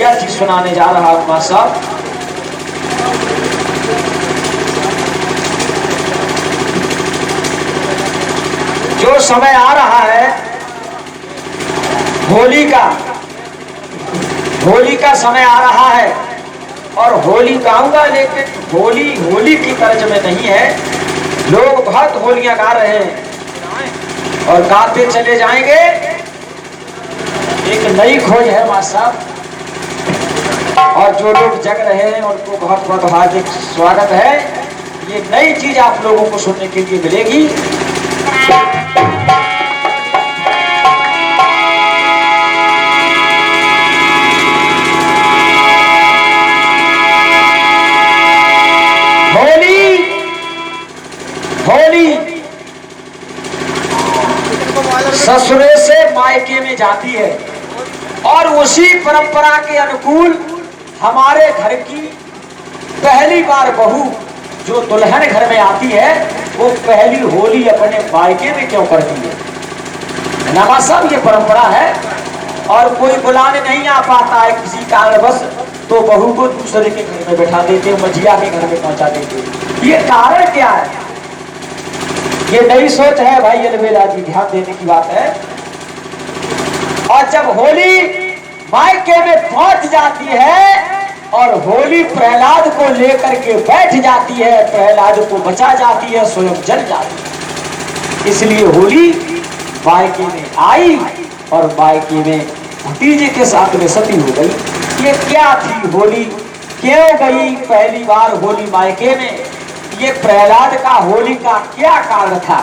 बढ़िया चीज सुनाने जा रहा हूं मां साहब। जो समय आ रहा है होली का समय आ रहा है, और होली गाऊंगा, लेकिन होली की तर्ज में नहीं है। लोग बहुत होलियां गा रहे हैं और गाते चले जाएंगे। एक नई खोज है मां साहब, और जो लोग जग रहे हैं उनको बहुत बहुत हार्दिक स्वागत है। ये नई चीज आप लोगों को सुनने के लिए मिलेगी। होली ससुरे से मायके में जाती है, और उसी परंपरा के अनुकूल हमारे घर की पहली बार बहू जो दुल्हन घर में आती है, वो पहली होली अपने मायके में क्यों करती है ना साहब। ये परंपरा है, और कोई बुलाने नहीं आ पाता है किसी कारणवश, तो बहू को दूसरे के घर में बैठा देते, मझिया के घर में पहुंचा देते। ये कारण क्या है? ये नई सोच है भाई अलवेला जी, ध्यान देने की बात है। और जब होली मायके में पहुंच जाती है और होली प्रहलाद को लेकर के बैठ जाती है, प्रहलाद को बचा जाती है, स्वयं जल जाती है। इसलिए होली मायके में आई और मायके में भतीजे के साथ में सती हो गई। ये क्या थी होली, क्यों गई पहली बार होली मायके में? ये प्रहलाद का होली का क्या कारण था?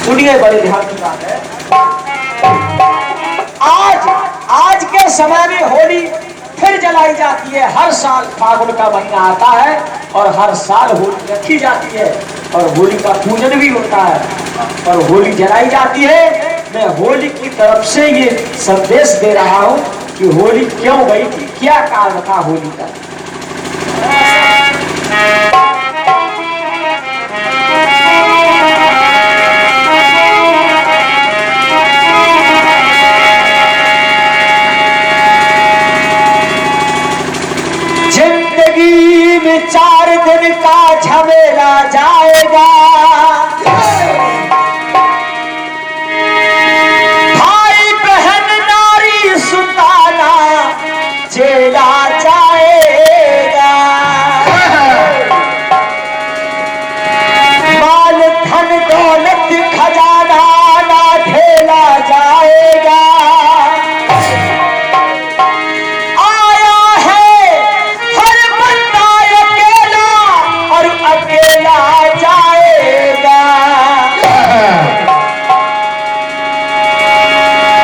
सुनिए, बड़े ध्यान की बात है। आज के समय में होली फिर जलाई जाती है। हर साल फागुन का महीना आता है और हर साल होली रखी जाती है, और होली का पूजन भी होता है, और होली जलाई जाती है। मैं होली की तरफ से ये संदेश दे रहा हूं कि होली क्यों गई थी, क्या कारण था होली का। जिंदगी में 4 दिन का झमेला जाएगा, भाई बहन नारी सुताना चेला जाएगा। माल धन दौलत खजाना ना ढेला जाएगा। आया है हर बंदा अकेला और अकेला जाएगा।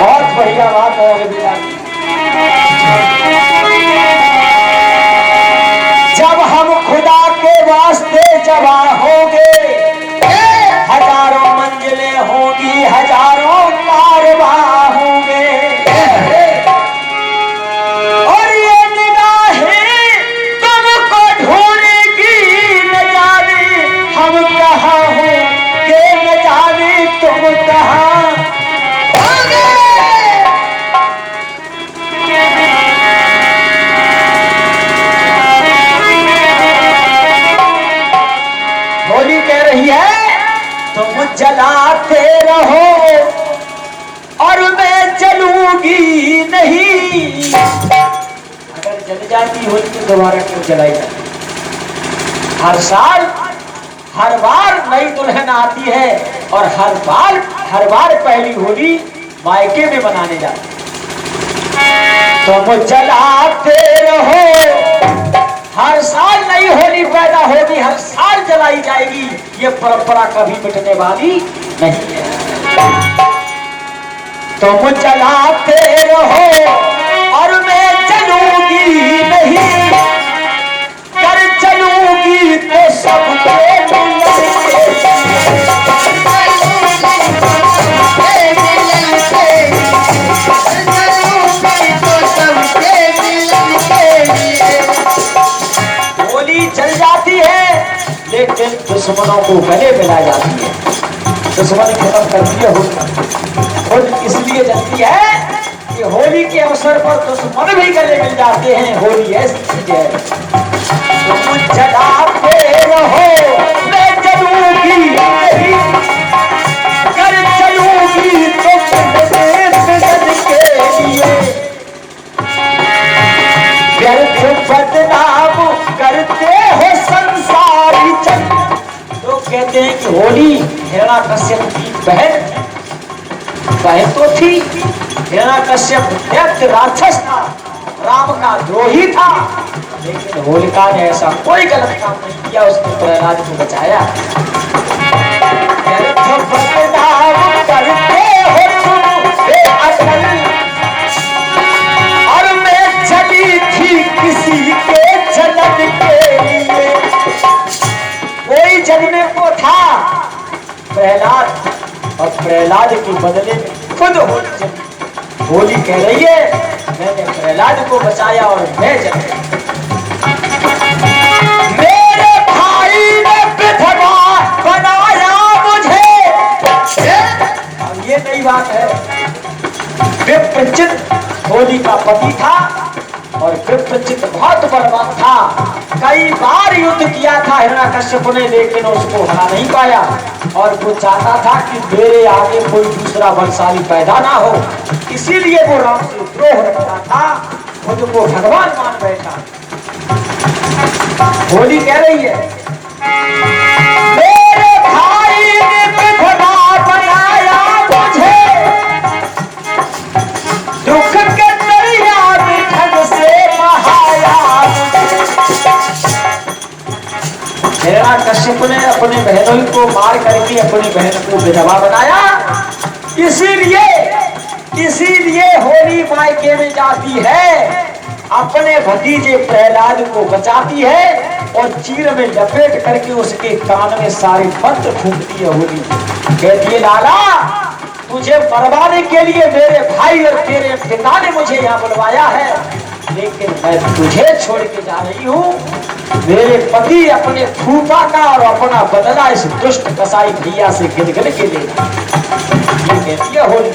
बहुत बढ़िया बात है रविला जी। जब हम खुदा के वास्ते जवान होंगे, हजारों मंजिलें होंगी, हजारों कारवां होंगे, और ये निगाहें तुमको ढूंढेगी, न जाने हम कहाँ होंगे, न जाने तुम कहाँ होंगे। होली कह रही है तुम जलाते रहो और मैं जलूंगी नहीं। अगर जल जाती होली तो दोबारा क्यों जलाई जाती? हर साल हर बार नई दुल्हन आती है, और हर बार पहली होली मायके में मनाने जाती है। तुम जलाते रहो, हर साल नई होली पैदा होगी, हर साल जलाई जाएगी। ये परंपरा कभी मिटने वाली नहीं है। तुम जलाते रहो और मैं जलूंगी नहीं, कर जलूंगी तो सबके होली जल जाती है, लेकिन दुश्मनों को गले मिला जाती है। दुश्मन खत्म कर दिए होली इसलिए जलती है कि होली के अवसर पर दुश्मन भी गले मिल जाते हैं। होली ऐसी चीज है, तुम जलाते रहो मैं जलूंगी नहीं, कर चलूंगी तो देश के लिए, व्यर्थ बदनाम करते हो संसारी जन। लोग कहते हैं कि होली हिरण्याकश्यप की बहन तो थी। हिरण्याकश्यप दैत्य राक्षस था, राम का द्रोही था, लेकिन होलिका ने ऐसा कोई गलत काम नहीं किया, उसने प्रहलाद को बचाया। और मैं चली थी किसी के जन्म के लिए, कोई जन्मे को था प्रहलाद, और प्रहलाद के बदले में खुद होली कह रही है मैंने प्रहलाद को बचाया और मैं जन्मे। मेरे भाई ने विधवा बनाया मुझे, अब ये नई बात है। विप्रचित होली का पति था और विप्रचित बहुत बलवान था, कई बार युद्ध किया था हिरण्याकश्यप ने, लेकिन उसको हरा नहीं पाया। और वो चाहता था कि मेरे आगे कोई दूसरा बलशाली पैदा ना हो, इसीलिए वो राम से द्रोह रखता था, खुद को भगवान मान बैठा। होली कह रही है मेरे भाई ने विधवा बनाया मुझे, दुख के दरिया में ढंग से बहाया। हिरण्याकश्यप ने अपने बहनों को मार करके अपनी बहन को विधवा बनाया, इसीलिए होली मायके में जाती है, अपने भतीजे प्रहलाद को बचाती है और चीर में लपेट करके उसके कान में सारे मंत्र फूंकती है। होली कहती है लाला तुझे मरवाने के लिए मेरे भाई और तेरे पिता ने मुझे यहाँ बुलवाया है, लेकिन मैं तुझे छोड़ के जा रही हूँ। मेरे पति अपने फूफा का और अपना बदला इस दुष्ट कसाई भैया से गिनगिन के ले। ये कहती है होली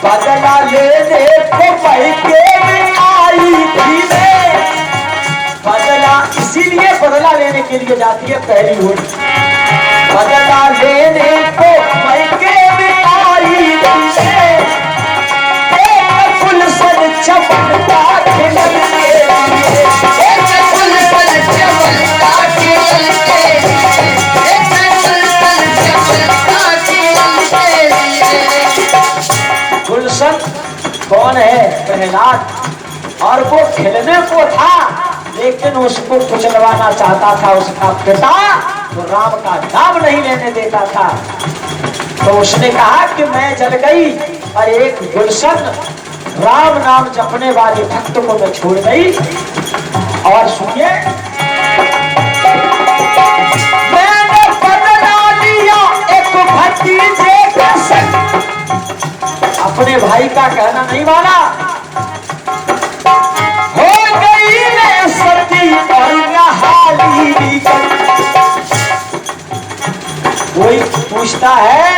बदला लेने को मायके में आई थी मैं, बदला इसीलिए बदला लेने के लिए जाती है पहली होली। बदला लेने को मायके में आई थी मैं, एक गुलशन चमकता खिलल के लिए, एक गुलशन चमकता खिलल के लिए, एक गुलशन चमकता खिलल के लिए। गुलशन कौन है? प्रहलाद, और वो खिलने को था, लेकिन उसको कुचलवाना चाहता था उसका पिता, तो राम का नाम नहीं लेने देता था। तो उसने कहा कि मैं जल गई और एक गुलशन राम नाम जपने वाले भक्त को मैं छोड़ गई। और सुनिए मैंने बदला लिया एक भतीजे का संग, अपने भाई का कहना नहीं माना, हो गई मैं सती और नहाली निकल। कोई पूछता है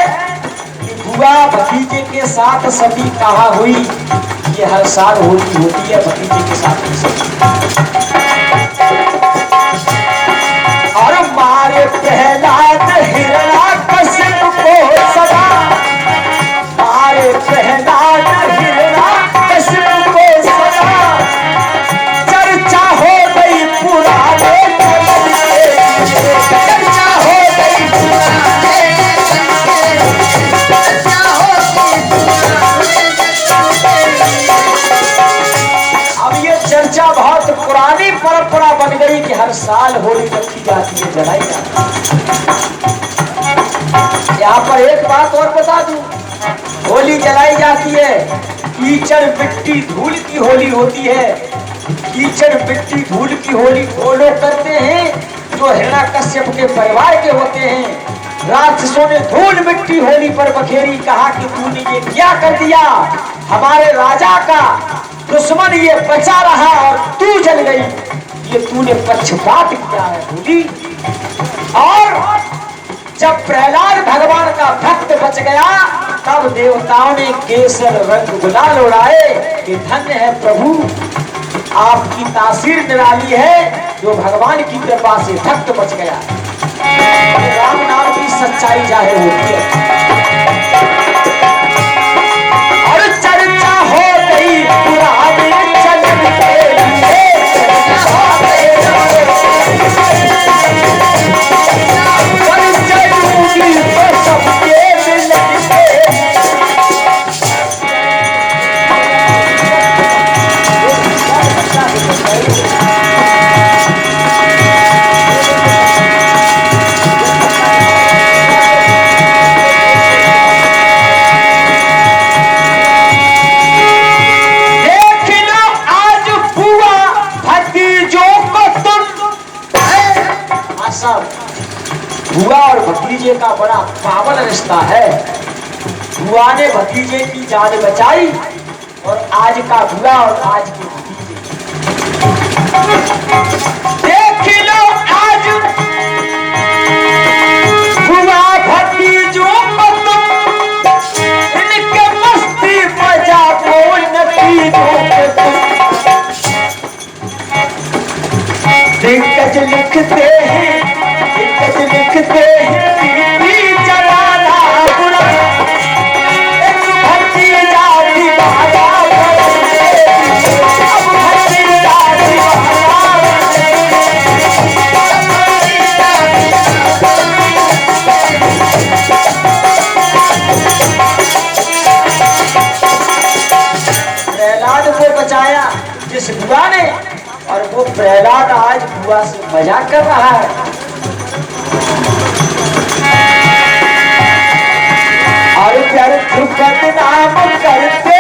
कि बुआ भतीजे के साथ सती कहाँ हुई? ये हर साल होती है भतीजे के साथ और मारे प्रहलाद हिरण्याकश्यप को सदा, मारे प्रहलाद हिरण्याकश्यप को सदा, चर्चा हो गई पुराने जन्म के, चर्चा हो गई पुराने जन्म के, चर्चा हो गई पुराने जन्म के। अब ये चर्चा बहुत पुरानी परंपरा बन गई कि हर साल होली रखी जाती है, जलाई जाती है। यहाँ पर एक बात और बता दूं, होली जलाई जाती है, कीचड़ मिट्टी धूल की होली होती है। कीचड़ मिट्टी धूल की होली वो लोग करते हैं जो हिरण्याकश्यप के परिवार के होते हैं। राक्षसों ने धूल मिट्टी होली पर बखेरी, कहा कि तूने ये क्या कर दिया, हमारे राजा का दुश्मन ये बचा रहा और तू जल गई, ये तूने पक्षपात किया है होली। और जब प्रहलाद भगवान का भक्त बच गया, तब देवताओं ने केसर रंग गुलाल उड़ाए कि धन्य है प्रभु, आपकी तासीर निराली है, जो भगवान की कृपा से भक्त बच गया। राम नाम की सच्चाई जाहिर होती है। और चर्चा हो गई पुराने चलन के लिए, बुआ और भतीजे का बड़ा पावन रिश्ता है। बुआ ने भतीजे की जान बचाई, और आज का बुआ और आज के भतीजे। देख लो आज बुआ भतीजों को तुम, इनके मस्ती मजा को नतीजों को तुम। दिग्गज लिखते हैं, लिखते हैं जलाना बुरा, एक भतीजा दीवाना, अब भतीजा दीवाना। प्रहलाद को बचाया जिस बुआ ने, और वो प्रहलाद आज बुआ से मजाक कर रहा है। और प्यार बदनाम करते